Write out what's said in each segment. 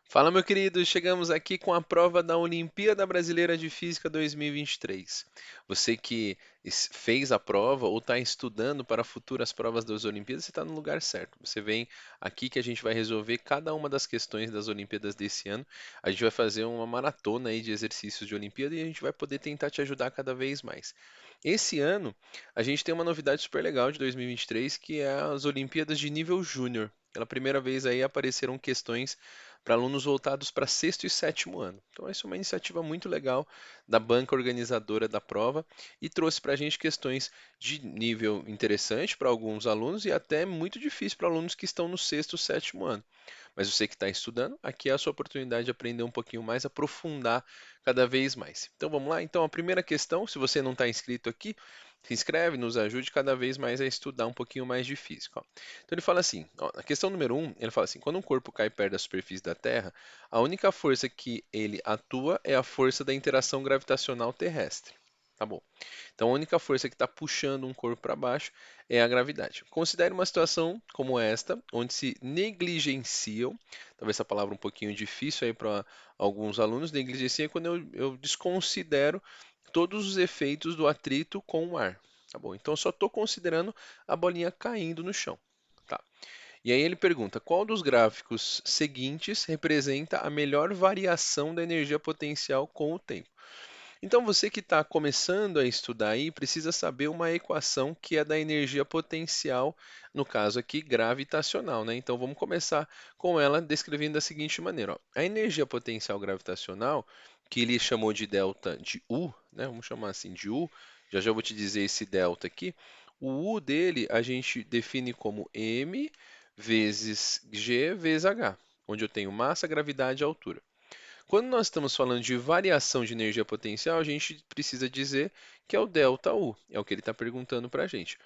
Fala, meu querido, chegamos aqui com a prova da Olimpíada Brasileira de Física 2023. Você que fez a prova ou está estudando para futuras provas das Olimpíadas, você está no lugar certo. Você vem aqui que a gente vai resolver cada uma das questões das Olimpíadas desse ano. A gente vai fazer uma maratona aí de exercícios de Olimpíada e a gente vai poder tentar te ajudar cada vez mais. Esse ano, a gente tem uma novidade super legal de 2023, que é as Olimpíadas de nível júnior. Pela primeira vez aí apareceram questões para alunos voltados para sexto e sétimo ano. Então, essa é uma iniciativa muito legal da banca organizadora da prova e trouxe para a gente questões de nível interessante para alguns alunos e até muito difícil para alunos que estão no sexto e sétimo ano. Mas você que está estudando, aqui é a sua oportunidade de aprender um pouquinho mais, aprofundar cada vez mais. Então vamos lá? Então a primeira questão, se você não está inscrito aqui, se inscreve, nos ajude cada vez mais a estudar um pouquinho mais de física. Ó. Então ele fala assim, ó, a questão número um, ele fala assim, quando um corpo cai perto da superfície da Terra, a única força que ele atua é a força da interação gravitacional terrestre. Tá bom. Então a única força que está puxando um corpo para baixo é a gravidade. Considere uma situação como esta, onde se negligenciam, talvez essa palavra um pouquinho difícil aí para alguns alunos, negligencia é quando eu desconsidero todos os efeitos do atrito com o ar. Tá bom? Então eu só estou considerando a bolinha caindo no chão. Tá. E aí ele pergunta: qual dos gráficos seguintes representa a melhor variação da energia potencial com o tempo? Então, você que está começando a estudar aí, precisa saber uma equação que é da energia potencial, no caso aqui, gravitacional, né? Então, vamos começar com ela descrevendo da seguinte maneira, ó. A energia potencial gravitacional, que ele chamou de delta de U, né? Vamos chamar assim de U, já já vou te dizer esse delta aqui. O U dele a gente define como m vezes g vezes h, onde eu tenho massa, gravidade e altura. Quando nós estamos falando de variação de energia potencial, a gente precisa dizer que é o ΔU, é o que ele está perguntando para a gente.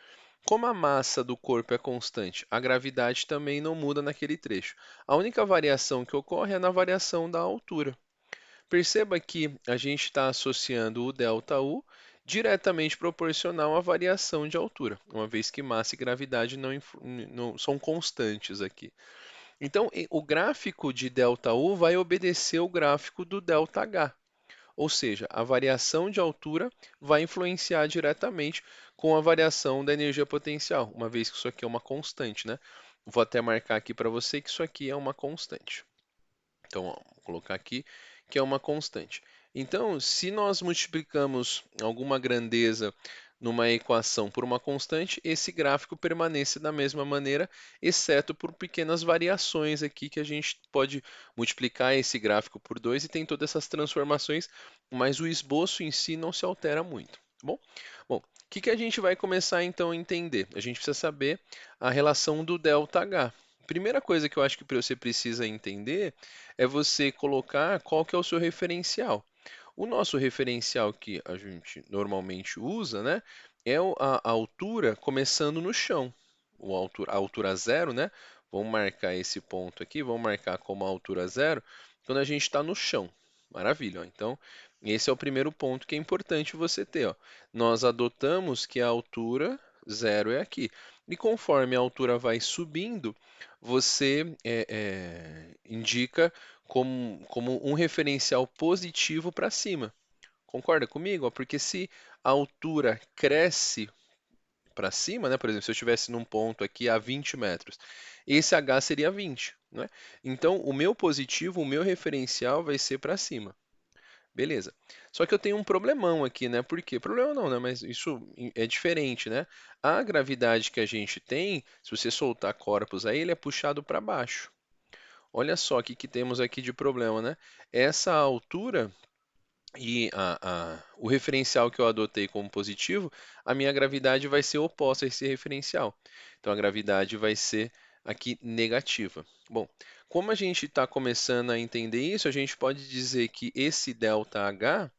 Como a massa do corpo é constante, a gravidade também não muda naquele trecho. A única variação que ocorre é na variação da altura. Perceba que a gente está associando o ΔU diretamente proporcional à variação de altura, uma vez que massa e gravidade não são constantes aqui. Então, o gráfico de ΔU vai obedecer o gráfico do ΔH, ou seja, a variação de altura vai influenciar diretamente com a variação da energia potencial, uma vez que isso aqui é uma constante, né? Vou até marcar aqui para você que isso aqui é uma constante. Então, ó, vou colocar aqui que é uma constante. Então, se nós multiplicamos alguma grandeza numa equação por uma constante, esse gráfico permanece da mesma maneira, exceto por pequenas variações aqui que a gente pode multiplicar esse gráfico por 2 e tem todas essas transformações, mas o esboço em si não se altera muito. Tá bom? Bom, o que a gente vai começar então a entender? A gente precisa saber a relação do ΔH. Primeira coisa que eu acho que você precisa entender é você colocar qual que é o seu referencial. O nosso referencial que a gente normalmente usa, né, é a altura começando no chão. A altura zero, né? Vamos marcar esse ponto aqui, vamos marcar como a altura zero quando a gente está no chão. Maravilha, ó. Então, esse é o primeiro ponto que é importante você ter, ó. Nós adotamos que a altura zero é aqui. E conforme a altura vai subindo, você indica como um referencial positivo para cima. Concorda comigo? Ó? Porque se a altura cresce para cima, né? Por exemplo, se eu estivesse num ponto aqui a 20 metros, esse H seria 20, né? Então, o meu positivo, o meu referencial vai ser para cima. Beleza. Só que eu tenho um problemão aqui, né? Por quê? Problema não, né? Mas isso é diferente, né? A gravidade que a gente tem, se você soltar corpos aí, ele é puxado para baixo. Olha só o que temos aqui de problema, né? Essa altura e o referencial que eu adotei como positivo, a minha gravidade vai ser oposta a esse referencial. Então a gravidade vai ser aqui negativa. Bom, como a gente está começando a entender isso, a gente pode dizer que esse ΔH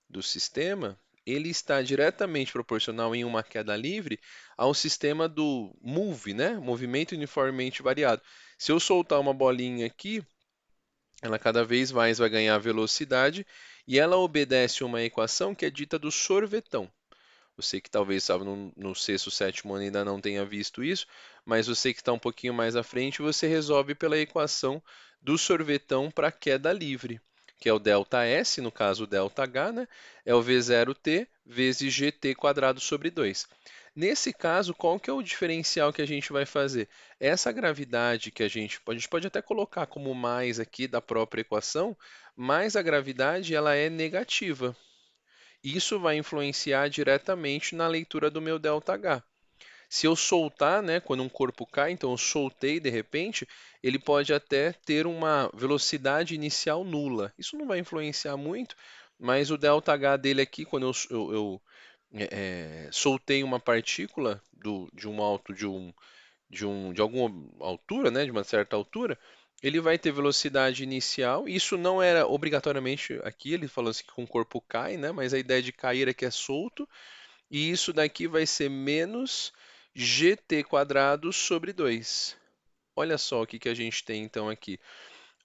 do sistema, ele está diretamente proporcional em uma queda livre ao sistema do MOVE, né? Movimento uniformemente variado. Se eu soltar uma bolinha aqui, ela cada vez mais vai ganhar velocidade e ela obedece uma equação que é dita do sorvetão. Você que talvez estava no sexto, sétimo ano e ainda não tenha visto isso, mas você que está um pouquinho mais à frente, você resolve pela equação do sorvetão para queda livre, que é o ΔS, no caso o ΔH, né? É o V0T vezes GT quadrado sobre 2. Nesse caso, qual que é o diferencial que a gente vai fazer? Essa gravidade que a gente pode até colocar como mais aqui da própria equação, mas a gravidade ela é negativa. Isso vai influenciar diretamente na leitura do meu ΔH. Se eu soltar, né, quando um corpo cai, então eu soltei de repente, ele pode até ter uma velocidade inicial nula. Isso não vai influenciar muito, mas o ΔH dele aqui, quando eu soltei uma partícula de um alto de alguma altura, né, de uma certa altura, ele vai ter velocidade inicial. Isso não era obrigatoriamente aqui, ele falou assim que com o corpo cai, né, mas a ideia de cair é que é solto, e isso daqui vai ser menos gt quadrado sobre 2. Olha só o que que a gente tem então aqui.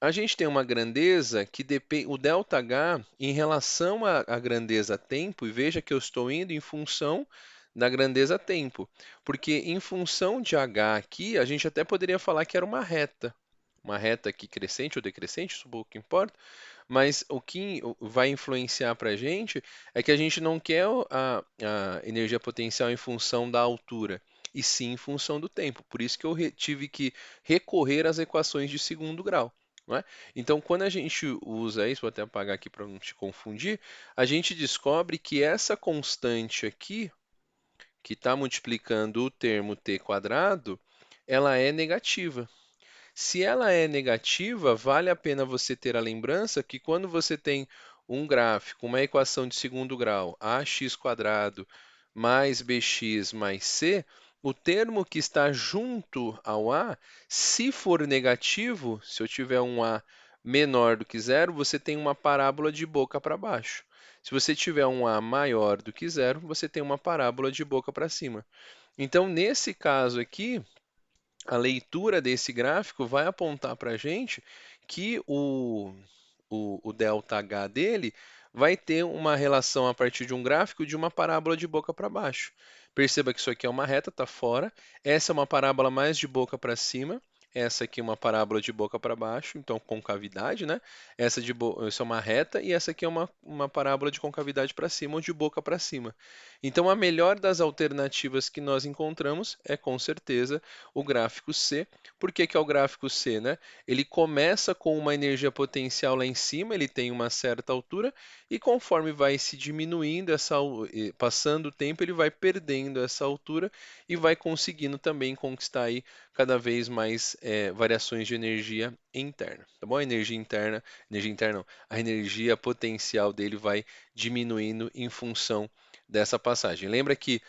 A gente tem uma grandeza que depende, o ΔH em relação à grandeza tempo, e veja que eu estou indo em função da grandeza tempo, porque em função de h aqui, a gente até poderia falar que era uma reta aqui crescente ou decrescente, isso pouco importa, mas o que vai influenciar para a gente é que a gente não quer a energia potencial em função da altura, e sim em função do tempo. Por isso que eu tive que recorrer às equações de segundo grau. Não é? Então, quando a gente usa isso, vou até apagar aqui para não te confundir, a gente descobre que essa constante aqui, que está multiplicando o termo t quadrado, ela é negativa. Se ela é negativa, vale a pena você ter a lembrança que quando você tem um gráfico, uma equação de segundo grau, ax quadrado mais bx mais c, o termo que está junto ao a, se for negativo, se eu tiver um a menor do que zero, você tem uma parábola de boca para baixo. Se você tiver um a maior do que zero, você tem uma parábola de boca para cima. Então, nesse caso aqui, a leitura desse gráfico vai apontar para a gente que o ΔH dele vai ter uma relação a partir de um gráfico de uma parábola de boca para baixo. Perceba que isso aqui é uma reta, está fora. Essa é uma parábola mais de boca para cima. Essa aqui é uma parábola de boca para baixo, então concavidade, né? Essa é uma reta e essa aqui é uma parábola de concavidade para cima ou de boca para cima. Então, a melhor das alternativas que nós encontramos é, com certeza, o gráfico C. Por que que é o gráfico C, né? Ele começa com uma energia potencial lá em cima, ele tem uma certa altura, e conforme vai se diminuindo passando o tempo, ele vai perdendo essa altura e vai conseguindo também conquistar aí cada vez mais variações de energia interna, tá bom? A energia interna não, a energia potencial dele vai diminuindo em função dessa passagem. Lembra que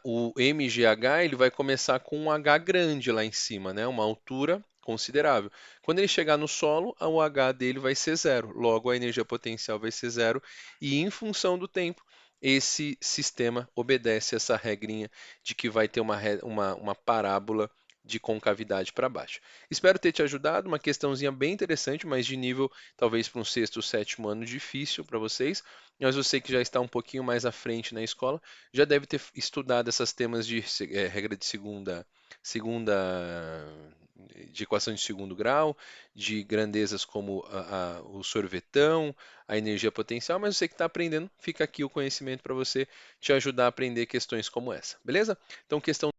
o MGH ele vai começar com um H grande lá em cima, né? Uma altura considerável. Quando ele chegar no solo, o H dele vai ser zero, logo a energia potencial vai ser zero, e em função do tempo, esse sistema obedece essa regrinha de que vai ter uma parábola de concavidade para baixo. Espero ter te ajudado, uma questãozinha bem interessante, mas de nível talvez para um sexto ou sétimo ano difícil para vocês, mas você que já está um pouquinho mais à frente na escola, já deve ter estudado esses temas de regra de segunda de equação de segundo grau, de grandezas como o sorvetão, a energia potencial, mas você que está aprendendo, fica aqui o conhecimento para você te ajudar a aprender questões como essa, beleza? Então, questão